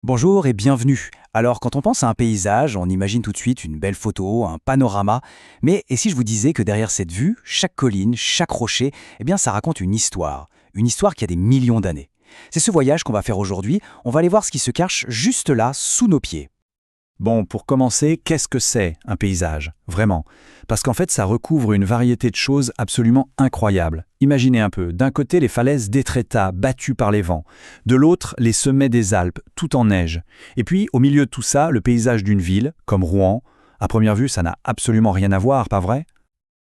Bonjour et bienvenue. Alors, quand on pense à un paysage, on imagine tout de suite une belle photo, un panorama. Mais et si je vous disais que derrière cette vue, chaque colline, chaque rocher, eh bien, ça raconte une histoire qui a des millions d'années. C'est ce voyage qu'on va faire aujourd'hui. On va aller voir ce qui se cache juste là, sous nos pieds. Bon, pour commencer, qu'est-ce que c'est un paysage, vraiment? Parce qu'en fait, ça recouvre une variété de choses absolument incroyables. Imaginez un peu, d'un côté les falaises d'Étretat battues par les vents, de l'autre les sommets des Alpes, tout en neige. Et puis, au milieu de tout ça, le paysage d'une ville, comme Rouen. À première vue, ça n'a absolument rien à voir, pas vrai?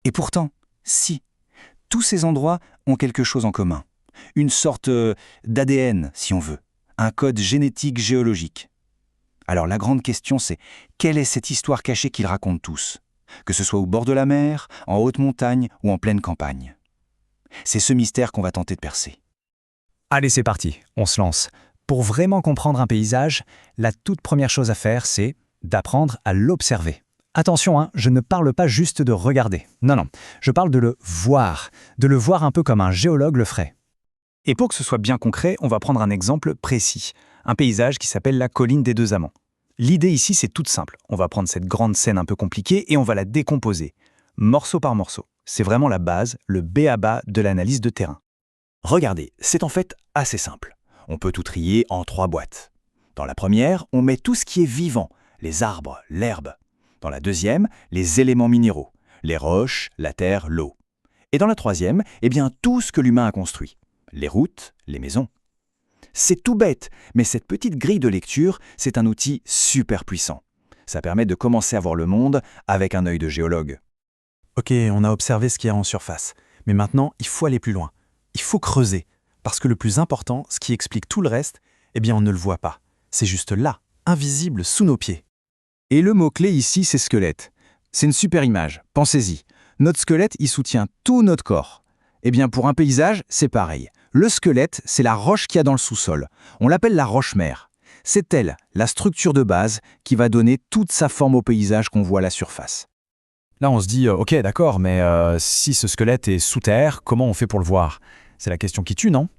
Et pourtant, si, tous ces endroits ont quelque chose en commun. Une sorte d'ADN, si on veut. Un code génétique géologique. Alors la grande question c'est, quelle est cette histoire cachée qu'ils racontent tous? Que ce soit au bord de la mer, en haute montagne ou en pleine campagne. C'est ce mystère qu'on va tenter de percer. Allez, c'est parti, on se lance. Pour vraiment comprendre un paysage, la toute première chose à faire, c'est d'apprendre à l'observer. Attention, je ne parle pas juste de regarder. Non, je parle de le voir un peu comme un géologue le ferait. Et pour que ce soit bien concret, on va prendre un exemple précis, un paysage qui s'appelle la colline des Deux Amants. L'idée ici, c'est toute simple. On va prendre cette grande scène un peu compliquée et on va la décomposer, morceau par morceau. C'est vraiment la base, le b.a.-ba de l'analyse de terrain. Regardez, c'est en fait assez simple. On peut tout trier en 3 boîtes. Dans la première, on met tout ce qui est vivant, les arbres, l'herbe. Dans la deuxième, les éléments minéraux, les roches, la terre, l'eau. Et dans la troisième, tout ce que l'humain a construit, les routes, les maisons. C'est tout bête, mais cette petite grille de lecture, c'est un outil super puissant. Ça permet de commencer à voir le monde avec un œil de géologue. Ok, on a observé ce qu'il y a en surface. Mais maintenant, il faut aller plus loin. Il faut creuser. Parce que le plus important, ce qui explique tout le reste, on ne le voit pas. C'est juste là, invisible sous nos pieds. Et le mot-clé ici, c'est squelette. C'est une super image, pensez-y. Notre squelette, il soutient tout notre corps. Pour un paysage, c'est pareil. Le squelette, c'est la roche qu'il y a dans le sous-sol. On l'appelle la roche-mère. C'est elle, la structure de base, qui va donner toute sa forme au paysage qu'on voit à la surface. Là, on se dit, ok, d'accord, mais si ce squelette est sous terre, comment on fait pour le voir? C'est la question qui tue, non?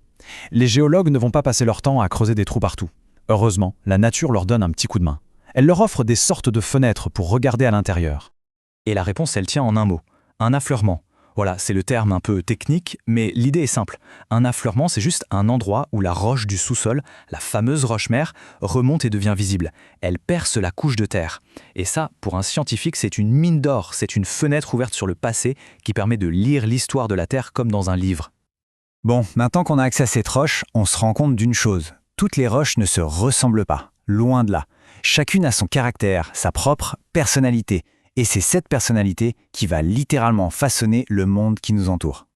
Les géologues ne vont pas passer leur temps à creuser des trous partout. Heureusement, la nature leur donne un petit coup de main. Elle leur offre des sortes de fenêtres pour regarder à l'intérieur. Et la réponse, elle tient en un mot, un affleurement. Voilà, c'est le terme un peu technique, mais l'idée est simple. Un affleurement, c'est juste un endroit où la roche du sous-sol, la fameuse roche-mère, remonte et devient visible. Elle perce la couche de terre. Et ça, pour un scientifique, c'est une mine d'or, c'est une fenêtre ouverte sur le passé qui permet de lire l'histoire de la Terre comme dans un livre. Bon, maintenant qu'on a accès à cette roche, on se rend compte d'une chose. Toutes les roches ne se ressemblent pas, loin de là. Chacune a son caractère, sa propre personnalité. Et c'est cette personnalité qui va littéralement façonner le monde qui nous entoure.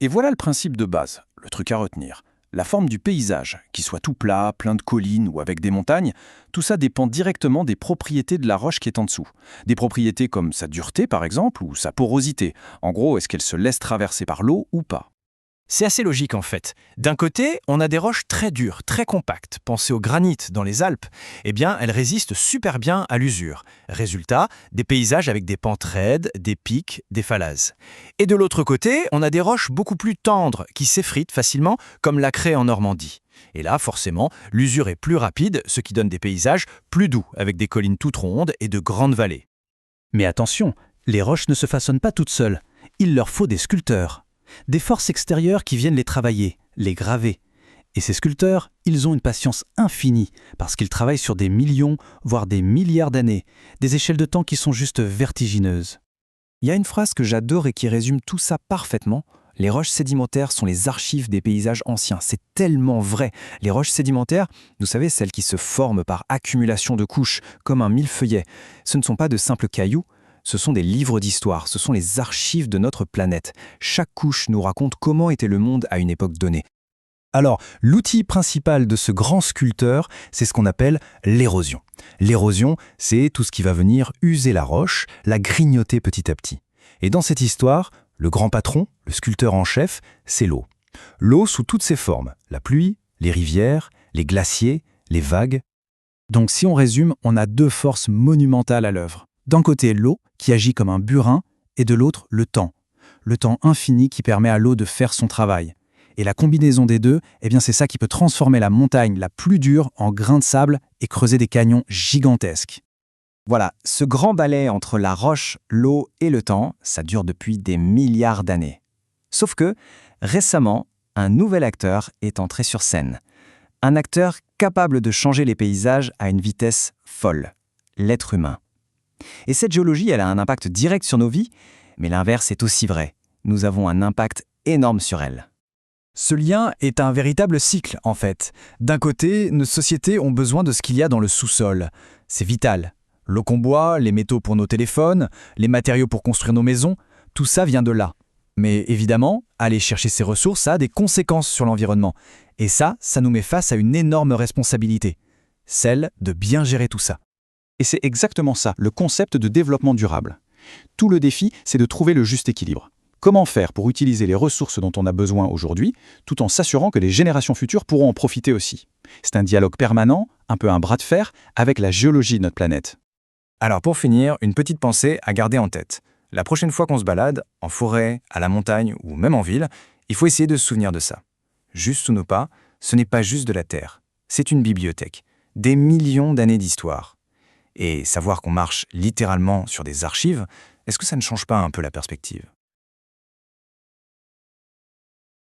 Et voilà le principe de base, le truc à retenir. La forme du paysage, qu'il soit tout plat, plein de collines ou avec des montagnes, tout ça dépend directement des propriétés de la roche qui est en dessous. Des propriétés comme sa dureté par exemple, ou sa porosité. En gros, est-ce qu'elle se laisse traverser par l'eau ou pas? C'est assez logique en fait. D'un côté, on a des roches très dures, très compactes. Pensez au granit dans les Alpes. Elles résistent super bien à l'usure. Résultat, des paysages avec des pentes raides, des pics, des falaises. Et de l'autre côté, on a des roches beaucoup plus tendres qui s'effritent facilement, comme la craie en Normandie. Et là, forcément, l'usure est plus rapide, ce qui donne des paysages plus doux, avec des collines toutes rondes et de grandes vallées. Mais attention, les roches ne se façonnent pas toutes seules. Il leur faut des sculpteurs. Des forces extérieures qui viennent les travailler, les graver. Et ces sculpteurs, ils ont une patience infinie, parce qu'ils travaillent sur des millions, voire des milliards d'années, des échelles de temps qui sont juste vertigineuses. Il y a une phrase que j'adore et qui résume tout ça parfaitement. Les roches sédimentaires sont les archives des paysages anciens. C'est tellement vrai. Les roches sédimentaires, vous savez, celles qui se forment par accumulation de couches, comme un millefeuillet, ce ne sont pas de simples cailloux. Ce sont des livres d'histoire, ce sont les archives de notre planète. Chaque couche nous raconte comment était le monde à une époque donnée. Alors, l'outil principal de ce grand sculpteur, c'est ce qu'on appelle l'érosion. L'érosion, c'est tout ce qui va venir user la roche, la grignoter petit à petit. Et dans cette histoire, le grand patron, le sculpteur en chef, c'est l'eau. L'eau sous toutes ses formes, la pluie, les rivières, les glaciers, les vagues. Donc si on résume, on a 2 forces monumentales à l'œuvre. D'un côté, l'eau, qui agit comme un burin, et de l'autre, le temps infini qui permet à l'eau de faire son travail. Et la combinaison des deux, eh bien c'est ça qui peut transformer la montagne la plus dure en grains de sable et creuser des canyons gigantesques. Voilà, ce grand balai entre la roche, l'eau et le temps, ça dure depuis des milliards d'années. Sauf que, récemment, un nouvel acteur est entré sur scène. Un acteur capable de changer les paysages à une vitesse folle, l'être humain. Et cette géologie, elle a un impact direct sur nos vies, mais l'inverse est aussi vrai. Nous avons un impact énorme sur elle. Ce lien est un véritable cycle, en fait. D'un côté, nos sociétés ont besoin de ce qu'il y a dans le sous-sol. C'est vital. L'eau qu'on boit, les métaux pour nos téléphones, les matériaux pour construire nos maisons, tout ça vient de là. Mais évidemment, aller chercher ces ressources, ça a des conséquences sur l'environnement. Et ça nous met face à une énorme responsabilité. Celle de bien gérer tout ça. Et c'est exactement ça, le concept de développement durable. Tout le défi, c'est de trouver le juste équilibre. Comment faire pour utiliser les ressources dont on a besoin aujourd'hui, tout en s'assurant que les générations futures pourront en profiter aussi? C'est un dialogue permanent, un peu un bras de fer, avec la géologie de notre planète. Alors pour finir, une petite pensée à garder en tête. La prochaine fois qu'on se balade, en forêt, à la montagne ou même en ville, il faut essayer de se souvenir de ça. Juste sous nos pas, ce n'est pas juste de la terre. C'est une bibliothèque. Des millions d'années d'histoire. Et savoir qu'on marche littéralement sur des archives, est-ce que ça ne change pas un peu la perspective ?